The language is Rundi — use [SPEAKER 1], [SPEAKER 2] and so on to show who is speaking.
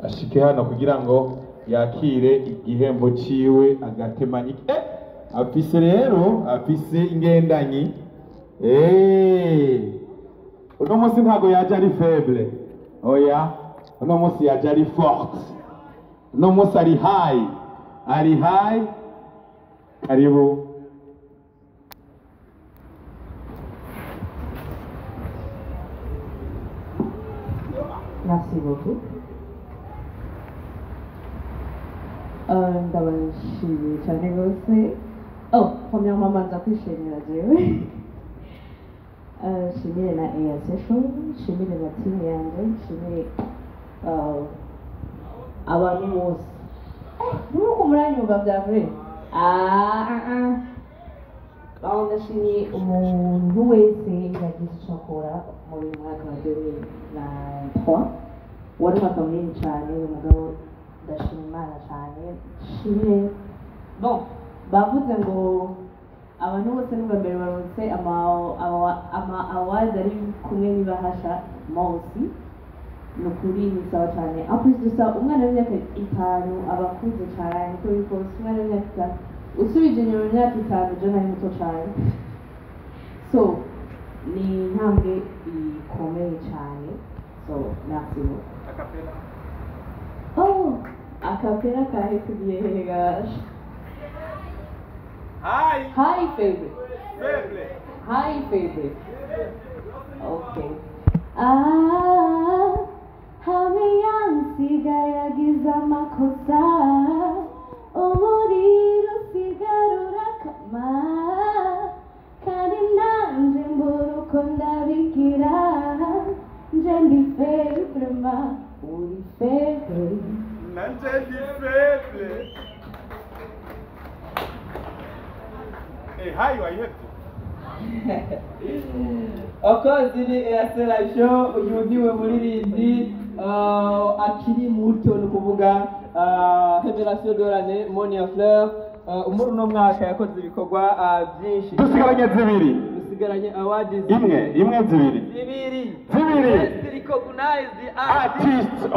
[SPEAKER 1] ashike hano kugira ngo yakire igihembo ciwe agatemanyi afise rero afise ingendanyi uno munsi ntago yaje ari faible oya uno munsi yaje ari forte uno munsi ari high karibu.
[SPEAKER 2] Merci beaucoup. Ndabashimiye cyane rwose. Premièrement manza kwishimira jewe. Shimire na EAC show, shimire na team yanjye, shimire abantu bose. Nuko muranyumva bya vrai. Ndashimiye umuntu wese yagize icyo akora muri mwaka wa 2023 wari umwaka munini cyane umugabo ndashima Imana cyane shimire bavuze ngo abantu bose n'ubwambere baronse ama awards ari kumwe n'ibahasha munsi nukuri nisaba cyane apres dusa umwana w'imyaka 5 abakuze cyane ko bikose umwana w'imyaka usubije inyuma imyaka 5 je nari muto cyane so ni intambwe ikomeye cyane so merci beaucoup. Acapella kahe tugiye hegash hi favorite okay hamwe yansigaye agize amakosa umuriro usigarura kama kandi nanje mburuko ndabigira nje ndi faible ma uri faible nanje ndi faible hi wayetu
[SPEAKER 3] of course ni EAC show yudiwe muririmbyi akiri muto no kuvuga Revelation de l'année MONIA FLEUR umuru no mwaka yakoze ibikorwa byinshi dusigaranye awards
[SPEAKER 1] imwe zibiri
[SPEAKER 3] best recognized artist